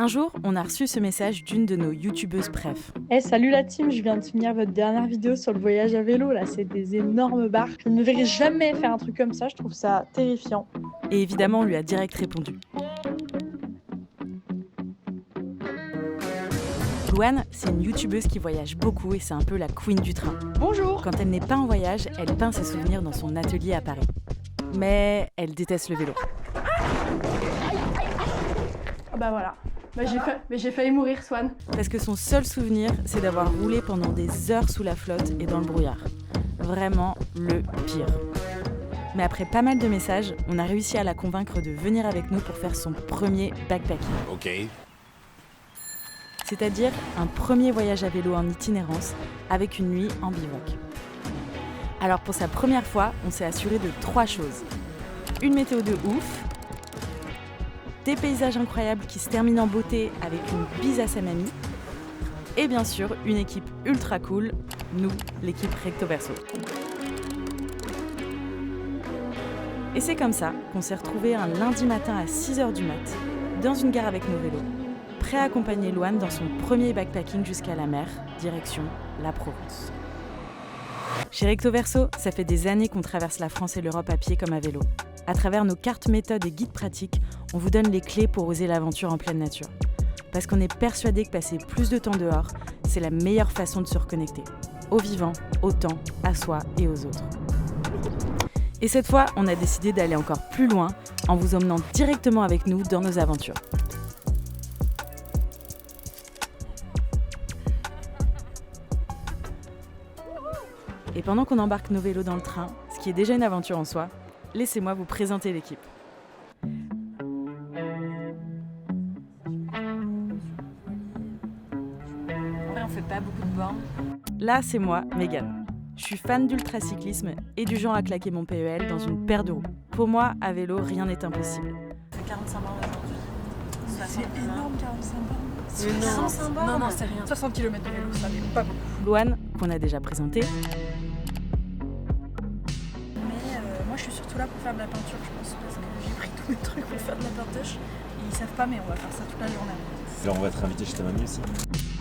Un jour, on a reçu ce message d'une de nos youtubeuses préf. Salut la team, je viens de finir votre dernière vidéo sur le voyage à vélo. Là, c'est des énormes barques. Je ne me verrai jamais faire un truc comme ça, je trouve ça terrifiant. Et évidemment, on lui a direct répondu. Louane, c'est une youtubeuse qui voyage beaucoup et c'est un peu la queen du train. Bonjour. Quand elle n'est pas en voyage, elle peint ses souvenirs dans son atelier à Paris. Mais elle déteste le vélo. Ah bah voilà. J'ai failli mourir, Swan. Parce que son seul souvenir, c'est d'avoir roulé pendant des heures sous la flotte et dans le brouillard. Vraiment le pire. Mais après pas mal de messages, on a réussi à la convaincre de venir avec nous pour faire son premier backpacking. Ok. C'est-à-dire un premier voyage à vélo en itinérance avec une nuit en bivouac. Alors pour sa première fois, on s'est assuré de 3 choses. Une météo de ouf, des paysages incroyables qui se terminent en beauté avec une bise à sa mamie, et bien sûr une équipe ultra cool, nous, l'équipe Recto Verso. Et c'est comme ça qu'on s'est retrouvés un lundi matin à 6h du mat, dans une gare avec nos vélos, prêts à accompagner Louane dans son premier backpacking jusqu'à la mer, direction la Provence. Chez Recto Verso, ça fait des années qu'on traverse la France et l'Europe à pied comme à vélo. À travers nos cartes méthodes et guides pratiques, on vous donne les clés pour oser l'aventure en pleine nature. Parce qu'on est persuadé que passer plus de temps dehors, c'est la meilleure façon de se reconnecter. Au vivant, au temps, à soi et aux autres. Et cette fois, on a décidé d'aller encore plus loin en vous emmenant directement avec nous dans nos aventures. Et pendant qu'on embarque nos vélos dans le train, ce qui est déjà une aventure en soi, laissez-moi vous présenter l'équipe. On fait pas beaucoup de bornes. Là, c'est moi, Mégane. Je suis fan d'ultracyclisme et du genre à claquer mon PEL dans une paire de roues. Pour moi, à vélo, rien n'est impossible. On fait 45 bornes aujourd'hui. C'est énorme, 45 bornes. C'est 65 bornes. Non, c'est rien. 60 km de vélo, ça n'est pas beaucoup. Louane, qu'on a déjà présenté, Moi, je suis surtout là pour faire de la peinture, je pense, parce que j'ai pris tous mes trucs pour faire de la peinture. Et ils savent pas, mais on va faire ça toute la journée. Alors on va être invité chez ta mamie aussi.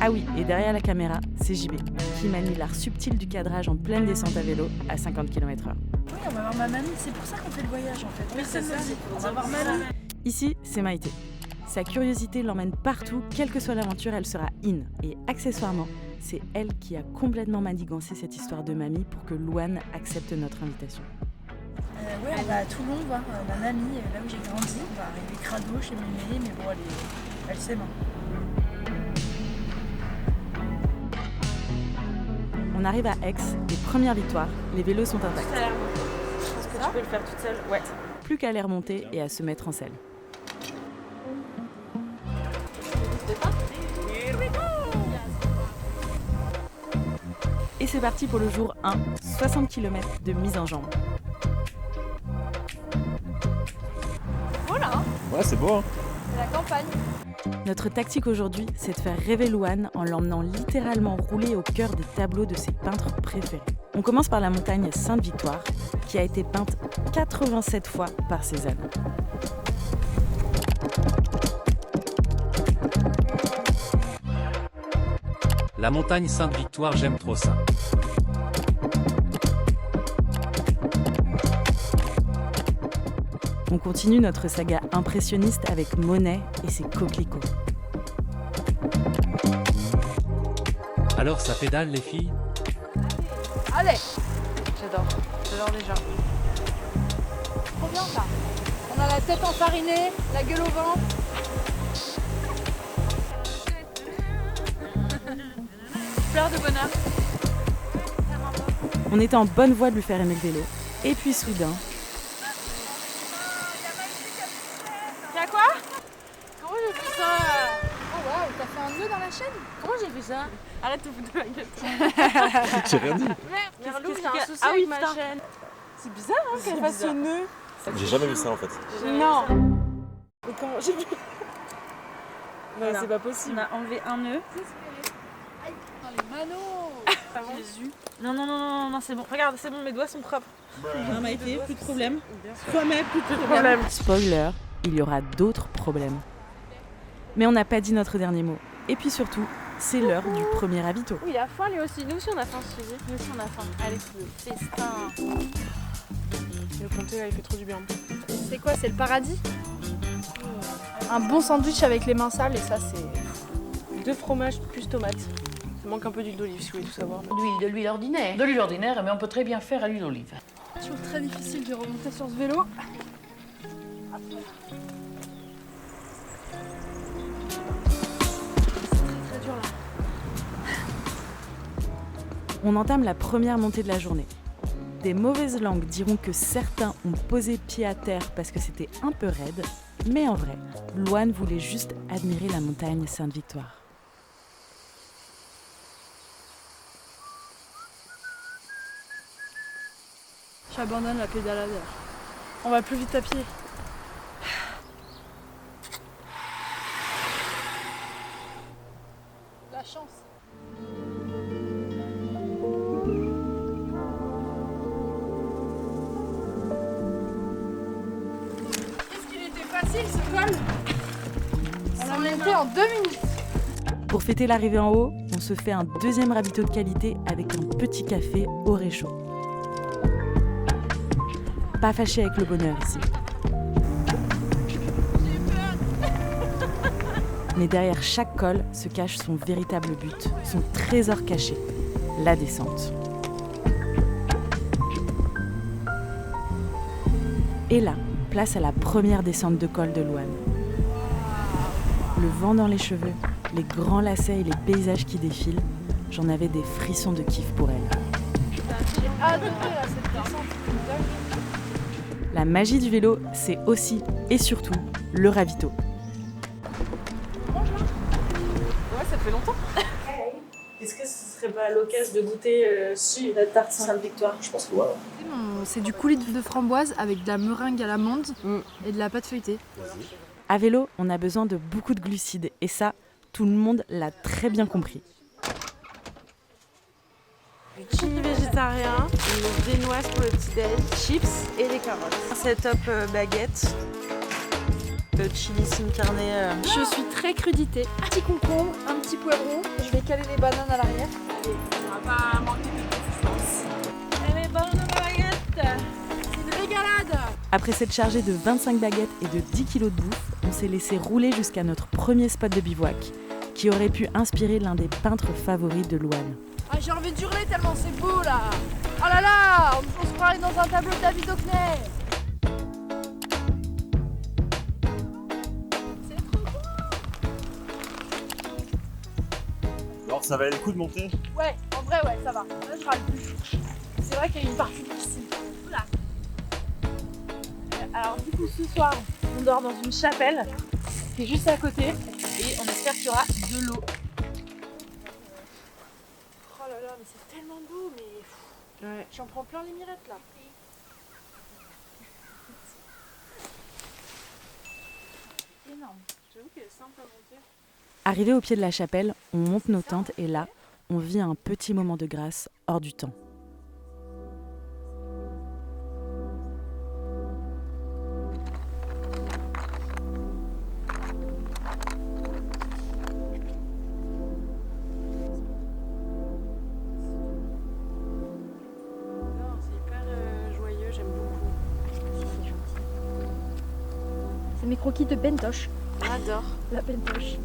ah oui, et derrière la caméra, c'est JB, qui manie l'art subtil du cadrage en pleine descente à vélo à 50 km/h. Oui, on va voir ma mamie, c'est pour ça qu'on fait le voyage en fait. Oui, c'est ça. On va voir mamie. Ici, c'est Maïté. Sa curiosité l'emmène partout, quelle que soit l'aventure, elle sera in. Et accessoirement, c'est elle qui a complètement manigancé cette histoire de mamie pour que Louane accepte notre invitation. Ouais, on va à Toulon voir ma mamie, là où j'ai grandi. On va arriver crado chez Mémé, mais bon, elle s'aime. On arrive à Aix, et première victoire, les vélos sont intacts. Je pense que tu peux le faire toute seule. Ouais. Plus qu'à les remonter et à se mettre en selle. Et c'est parti pour le jour 1, 60 km de mise en jambe. Voilà, Ouais, c'est beau, hein. la campagne. Notre tactique aujourd'hui, c'est de faire rêver Louane en l'emmenant littéralement rouler au cœur des tableaux de ses peintres préférés. On commence par la montagne Sainte-Victoire, qui a été peinte 87 fois par Cézanne. La montagne Sainte-Victoire, j'aime trop ça. On continue notre saga impressionniste avec Monet et ses coquelicots. Alors ça pédale les filles? Allez, J'adore déjà. trop bien ça. On a la tête enfarinée, la gueule au vent. Pleure de bonheur. On était en bonne voie de lui faire aimer le vélo. Et puis soudain, Y'a quoi? Comment j'ai fait ça? Oh waouh, t'as fait un nœud dans la chaîne? Comment j'ai fait ça? Arrête de foutre de ma gueule. J'ai rien dit. Merde, Merlou, qu'est-ce j'ai un qu'il y a? souci Ah oui, avec ma putain. chaîne. c'est bizarre hein, qu'elle fasse ce nœud. J'ai jamais vu ça en fait. Non. Mais comment j'ai vu? Voilà. C'est pas possible. On a enlevé un nœud. Oh les manos. Jésus. Non, c'est bon. Regarde, c'est bon, mes doigts sont propres. Non, Maïté, plus de problème. Toi-même, plus de problème. Spoiler, il y aura d'autres problèmes. Mais on n'a pas dit notre dernier mot. Et puis surtout, c'est l'heure du premier ravito. Oui, il a faim lui aussi. Nous aussi on a faim, Suzy. Nous aussi on a faim. Allez, le festin. Le comté là, il fait trop du bien. C'est quoi, c'est le paradis? Un bon sandwich avec les mains sales et ça c'est... 2 fromages plus tomates. Il manque un peu d'huile d'olive si vous voulez tout savoir. De l'huile ordinaire. De l'huile ordinaire, mais on peut très bien faire à l'huile d'olive. C'est toujours très difficile de remonter sur ce vélo. C'est très dur là. On entame la première montée de la journée. Des mauvaises langues diront que certains ont posé pied à terre parce que c'était un peu raide, mais en vrai, Loane voulait juste admirer la montagne Sainte-Victoire. J'abandonne la pédalade. On va plus vite à pied. La chance. Qu'est-ce qu'il était facile ce col? On l'a monté en 2 minutes. Pour fêter l'arrivée en haut, on se fait un deuxième ravito de qualité avec un petit café au réchaud. Pas fâché avec le bonheur ici. Mais derrière chaque col se cache son véritable but, son trésor caché, la descente. Et là, place à la première descente de col de Loane. Le vent dans les cheveux, les grands lacets et les paysages qui défilent, j'en avais des frissons de kiff pour elle. J'ai adoré là, cette descente. La magie du vélo, c'est aussi et surtout le ravito. Ouais, ça fait longtemps. Est-ce que ce serait pas l'occasion de goûter la tarte Sainte-Victoire? Je pense que voilà. C'est du coulis de framboise avec de la meringue à l'amande et de la pâte feuilletée. À vélo, on a besoin de beaucoup de glucides et ça, tout le monde l'a très bien compris. Du chili végétarien, des noises pour le petit-déj, chips et des carottes. Setup baguette. Le chili sin carne. Je suis très crudité. Un petit concombre, un petit poivron. Je vais caler les bananes à l'arrière. On va pas manquer de consistance. Et les bonnes baguettes. C'est une régalade. Après cette chargée de 25 baguettes et de 10 kilos de bouffe, on s'est laissé rouler jusqu'à notre premier spot de bivouac, qui aurait pu inspirer l'un des peintres favoris de Loane. Ah, j'ai envie de hurler tellement c'est beau là. Oh là là, on se croirait dans un tableau de David Hockney. C'est trop beau. Alors ça valait le coup de monter? Ouais, en vrai ouais, ça va. Là je râle plus. C'est vrai qu'il y a une partie difficile. Oula. Alors du coup ce soir, on dort dans une chapelle qui est juste à côté et on espère qu'il y aura de l'eau. Oh là là, mais c'est tellement beau, mais Ouais. j'en prends plein les mirettes là. Énorme. J'avoue qu'elle est simple à monter. Arrivé au pied de la chapelle, on monte nos tentes et là, on vit un petit moment de grâce hors du temps. Non, c'est hyper joyeux, j'aime beaucoup. C'est mes croquis de pentoche. J'adore. La pentoche.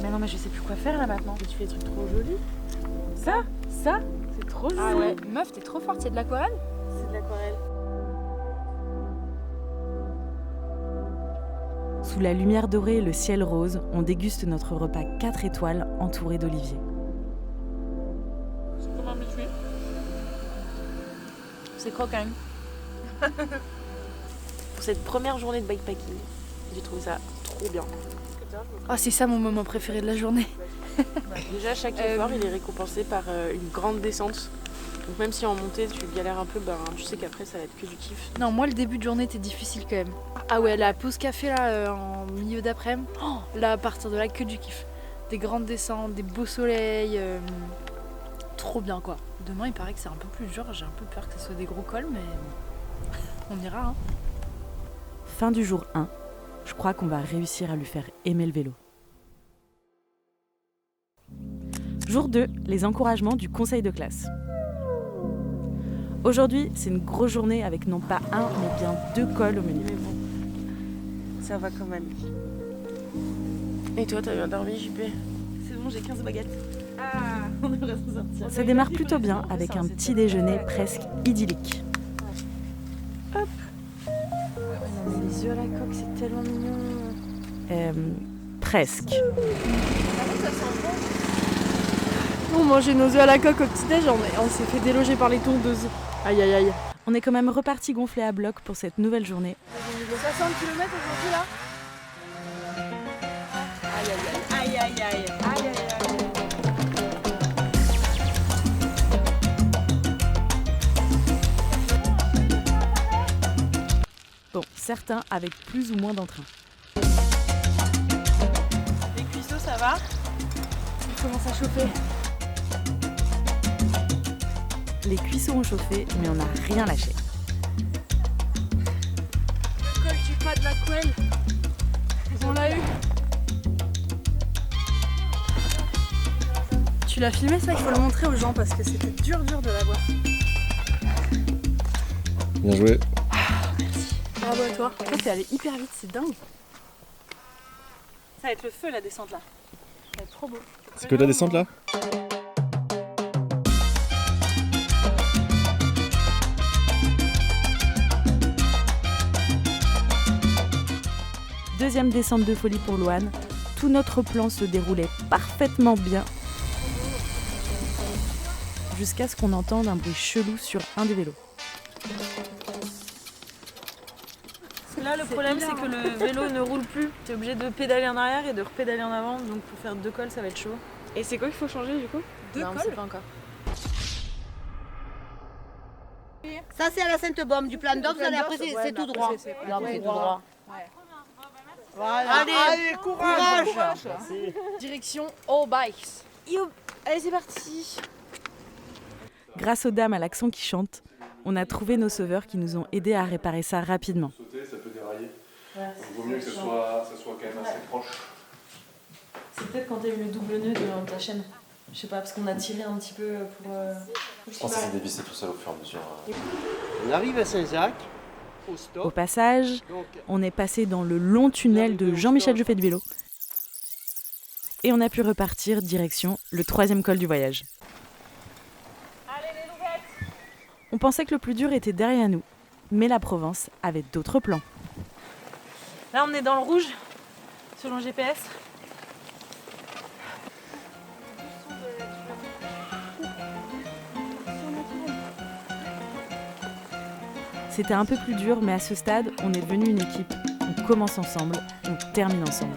Mais non, mais je sais plus quoi faire là maintenant. Tu fais des trucs trop jolis. Ça, c'est trop joli. Ah ouais, meuf, t'es trop forte, c'est de l'aquarelle? C'est de l'aquarelle. Sous la lumière dorée et le ciel rose, on déguste notre repas 4 étoiles entouré d'oliviers. C'est comme un méchoui. C'est croquant. Pour cette première journée de bikepacking, j'ai trouvé ça trop bien. Ah, c'est ça mon moment préféré de la journée. Déjà, chaque effort, il est récompensé par une grande descente. Donc même si en montée, tu galères un peu, ben, tu sais qu'après, ça va être que du kiff. Non, moi le début de journée était difficile quand même. Ah ouais, la pause café là en milieu d'après-midi, là à partir de là que du kiff. Des grandes descentes, des beaux soleils, trop bien quoi. Demain il paraît que c'est un peu plus dur, j'ai un peu peur que ce soit des gros cols mais on ira hein. Fin du jour 1, Je crois qu'on va réussir à lui faire aimer le vélo. Jour 2, les encouragements du conseil de classe. Aujourd'hui, c'est une grosse journée avec non pas un, mais bien 2 cols au menu. Mais bon, ça va quand même. Et toi, t'as bien dormi, JP? C'est bon, j'ai 15 baguettes. Ah, on devrait s'en sortir. Ça démarre plutôt bien avec un petit déjeuner presque idyllique. Hop. Les œufs à la coque, c'est tellement mignon. Presque. On mangeait nos œufs à la coque au petit-déj, on s'est fait déloger par les tondeuses. Aïe aïe aïe. On est quand même reparti gonflé à bloc pour cette nouvelle journée. 60 km aujourd'hui là. Aïe, aïe, aïe. Aïe, aïe, aïe. Bon, certains avec plus ou moins d'entrain. Les cuisseaux, ça va? Il commence à chauffer. Les cuisseaux ont chauffé, mais on n'a rien lâché. Le col du pas de la couenne. On l'a eu. Tu l'as filmé ça? Il faut le montrer aux gens parce que c'était dur de l'avoir. Bien joué. Bravo à toi. En fait, t'es allé hyper vite, c'est dingue. Ça va être le feu la descente là. Ça va être trop beau. C'est que la descente là? Deuxième descente de folie pour Loane. Tout notre plan se déroulait parfaitement bien. Jusqu'à ce qu'on entende un bruit chelou sur un des vélos. Parce que là, le problème, c'est que le vélo ne roule plus. T'es obligé de pédaler en arrière et de repédaler en avant. Donc pour faire 2 cols, ça va être chaud. Et c'est quoi qu'il faut changer du coup? 2 cols? On sait pas encore. Ça, c'est à la Sainte-Baume, du plan d'or, vous allez après, c'est tout droit. Non, c'est tout droit. Voilà. Allez, courage. Direction All Bikes. Allez, c'est parti. Grâce aux dames à l'accent qui chantent, on a trouvé nos sauveurs qui nous ont aidés à réparer ça rapidement. Sauter, ça peut dérailler. Donc il vaut mieux que ça soit quand même assez proche. C'est peut-être quand t'as eu le double nœud de ta chaîne. Je sais pas, parce qu'on a tiré un petit peu pour... Je pense que ça s'est dévissé tout seul au fur et à mesure. On arrive à Saint-Jacques, au Au stop. passage, Donc, on est passé dans le long tunnel de Jean-Michel Joffé de vélo. Et on a pu repartir direction le 3e col du voyage. On pensait que le plus dur était derrière nous, mais la Provence avait d'autres plans. Là, on est dans le rouge, selon GPS. C'était un peu plus dur, mais à ce stade, on est devenu une équipe. On commence ensemble, on termine ensemble.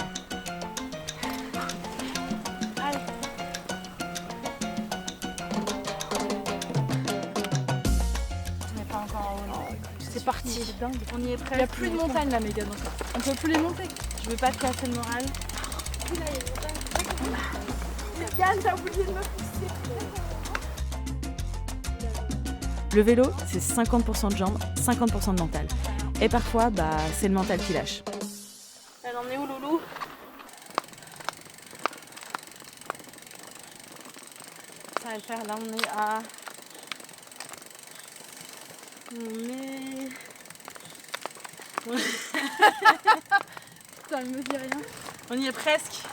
C'est parti. On y est prêt. Il n'y a plus de montagne là, Mégane. On peut plus les monter. Je veux pas te casser le moral. Mégane, t'as oublié de me pousser. Le vélo, c'est 50% de jambes, 50% de mental. Et parfois, c'est le mental qui lâche. Elle en est où, Loulou? Ça va le faire. Là, on est à... Ça me dit rien. On y est presque.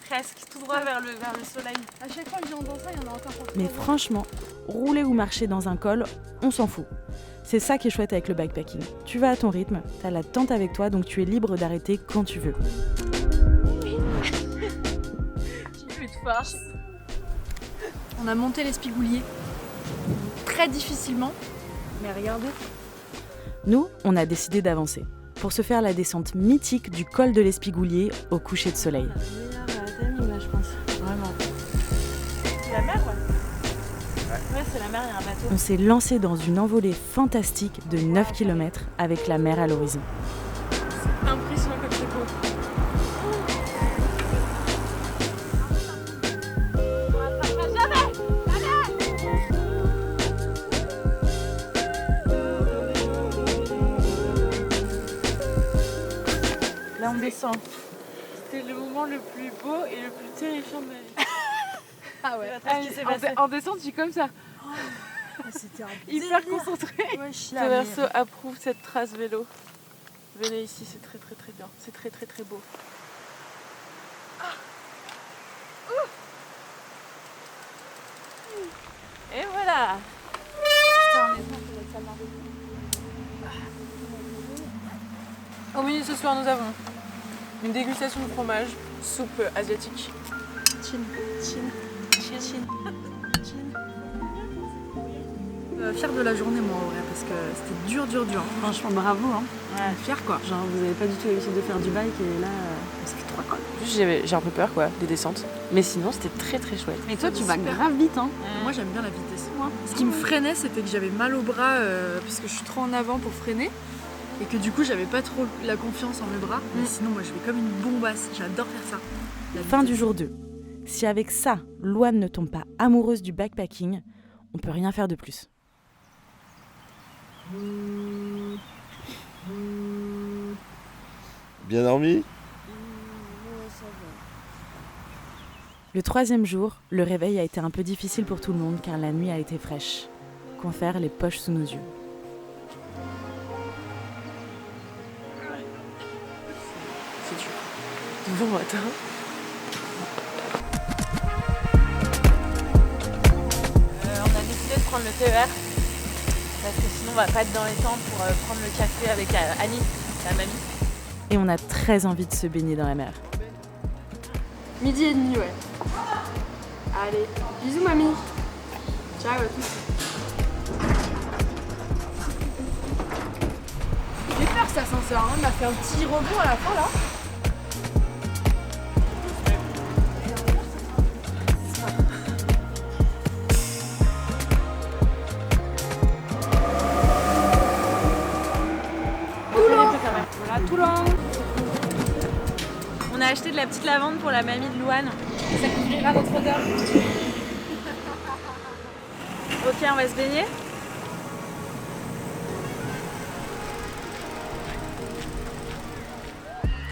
Presque, tout droit vers le soleil. À chaque fois que j'entends ça, il y en a encore pour Mais franchement, rouler ou marcher dans un col, on s'en fout. C'est ça qui est chouette avec le bikepacking. Tu vas à ton rythme, t'as la tente avec toi, donc tu es libre d'arrêter quand tu veux. J'ai plus de force. On a monté l'Espigoulier très difficilement, mais regardez. Nous, on a décidé d'avancer pour se faire la descente mythique du col de l'Espigoulier au coucher de soleil. Timing là, je pense. Vraiment. C'est la mer, ouais, c'est la mer, il y a un bateau. On s'est lancé dans une envolée fantastique de 9 km avec la mer à l'horizon. Impressionnant comme c'est beau. Là, on descend. C'était le moment le plus beau et le plus terrifiant de ma vie. Ah ouais. En descente, je suis comme ça. C'était un Hyper concentrée. Traverso approuve cette trace vélo. Venez ici, c'est très très très bien. C'est très très très beau. Et voilà. Au menu ce soir, nous avons une dégustation de fromage, soupe asiatique. Chin. Fière de la journée moi en vrai parce que c'était dur. Franchement, bravo. Hein. Ouais. Fière quoi. Genre, vous n'avez pas du tout l'habitude de faire du bike et là, Ça fait 3 quoi. Juste, j'ai un peu peur quoi, des descentes. Mais sinon, c'était très très chouette. Mais toi, tu vas grave vite, hein. Moi j'aime bien la vitesse. Ce qui me freinait c'était que j'avais mal au bras puisque je suis trop en avant pour freiner et que du coup j'avais pas trop la confiance en mes bras. Mais sinon moi je vais comme une bombasse, j'adore faire ça. Fin du jour 2. Si avec ça, Louane ne tombe pas amoureuse du backpacking, on peut rien faire de plus. Bien dormi? Le 3e jour, le réveil a été un peu difficile pour tout le monde car la nuit a été fraîche. Qu'en faire, les poches sous nos yeux. C'est dur. Bon matin. On a décidé de prendre le TER parce que sinon on va pas être dans les temps pour prendre le café avec Annie, la mamie. Et on a très envie de se baigner dans la mer. 12h30 ouais. Allez, bisous mamie. Ciao à tous. J'ai peur cet ascenseur, hein. On m'a fait un petit rebond à la fin là. Toulon. On a acheté de la petite lavande pour la mamie de Louane. Ça couvrira notre odeur. Ok, on va se baigner.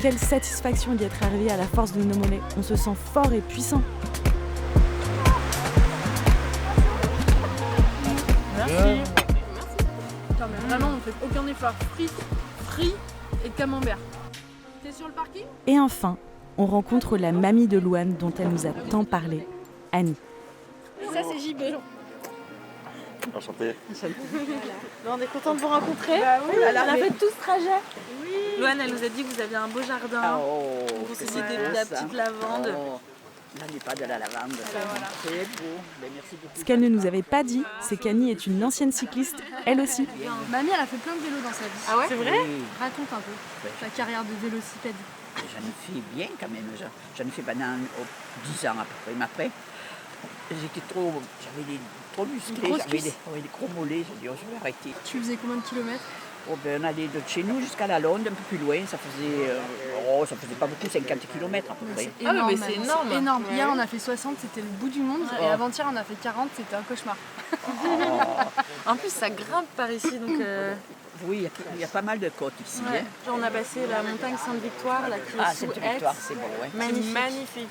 Quelle satisfaction d'y être arrivé à la force de nos mollets. On se sent fort et puissant. Merci. Putain, mais vraiment on fait aucun effort. Frites et camembert. T'es sur le parking? Et enfin, on rencontre la mamie de Louane dont elle nous a tant parlé, Annie. Ça c'est JB. Enchanté. On est content de vous rencontrer. Bah oui, on a fait tout ce trajet. Oui. Louane, elle nous a dit que vous aviez un beau jardin. Vous faisiez de la petite lavande. Là n'est pas de la lavande. C'est beau. Ben, merci beaucoup. Ce qu'elle ne nous avait pas dit, c'est qu'Annie est une ancienne cycliste, elle aussi. Mamie elle a fait plein de vélos dans sa vie. Ah ouais? C'est vrai? Oui, Raconte un peu ta carrière de vélocipède. j'en ai fait bien quand même. J'en ai fait pendant 10 ans à peu près. Mais après, j'avais trop musclé, j'avais des gros mollets. J'ai dit, oh, je vais arrêter. Tu faisais combien de kilomètres? Oh, ben, on allait de chez nous jusqu'à la Londe, un peu plus loin. Ça faisait pas beaucoup, 50 km à peu près. C'est Ah, énorme. mais c'est énorme. C'est énorme. Ouais. Hier on a fait 60, c'était le bout du monde. Et avant-hier on a fait 40, c'était un cauchemar. En plus, ça grimpe par ici, donc. Oui, il y a pas mal de côtes ici. Ouais. Hein. Genre, on a passé la montagne Sainte-Victoire, là, qui est Ah, sous cette Aix. victoire, c'est bon, ouais. Magnifique.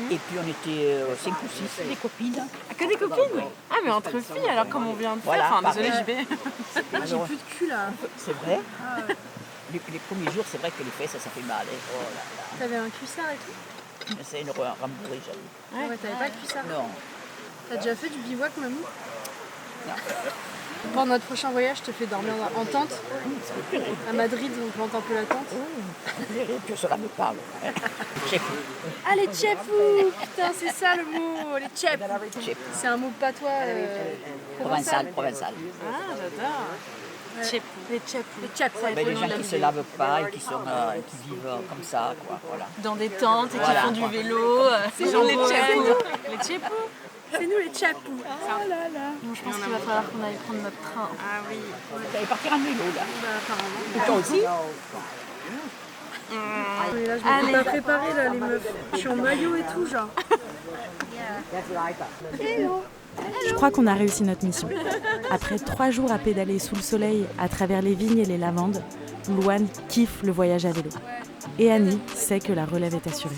Et puis on était 5 ou 6, des copines. Ah, que des copines? Ah, mais entre filles, alors comme on vient de faire. Voilà, Enfin, désolé, pareil. JB. Moi j'ai plus de cul là. C'est vrai. Les premiers jours, c'est vrai que les fesses, ça fait mal. Hein. Oh là là. T'avais un cuissard et tout? C'est une rembourrée, j'avoue. Ouais, t'avais pas de cuissard. Non. T'as déjà fait du bivouac mamie? Non. Pour notre prochain voyage, je te fais dormir en tente. À Madrid, on plante un peu la tente. Que cela me parle. Chef. Ah les tchèpous! Putain, c'est ça le mot, les tchèpes. Chef. C'est un mot patois Provençal. Ah, j'adore. Ouais. Les tchèpous. Les tchèpes, ça Ben, les gens qui se lavent pas et qui vivent comme ça, quoi. Voilà. Dans des tentes et Voilà. qui font du vélo. C'est genre nous, les les tchèpous. Les tchèpous. C'est nous les tchèpous. Ah là là. Bon, je pense qu'il va falloir qu'on aille prendre notre train. Ah oui. Vous allez partir en vélo, là. Bah apparemment. Et toi aussi? Et là, je me suis pas préparée là les meufs. Je suis en maillot et tout genre. Je crois qu'on a réussi notre mission. Après 3 jours à pédaler sous le soleil à travers les vignes et les lavandes, Louane kiffe le voyage à vélo. Et Annie sait que la relève est assurée.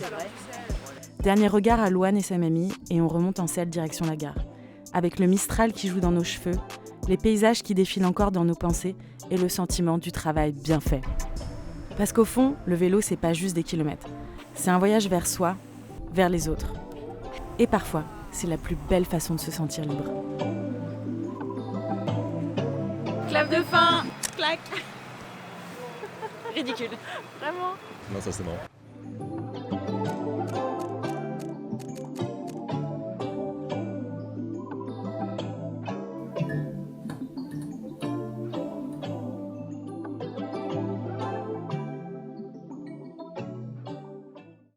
Dernier regard à Louane et sa mamie et on remonte en selle direction la gare. Avec le Mistral qui joue dans nos cheveux, les paysages qui défilent encore dans nos pensées et le sentiment du travail bien fait. Parce qu'au fond, le vélo, c'est pas juste des kilomètres. C'est un voyage vers soi, vers les autres. Et parfois, c'est la plus belle façon de se sentir libre. Clap de fin. Clac. Ridicule. Vraiment. Non, ça c'est marrant.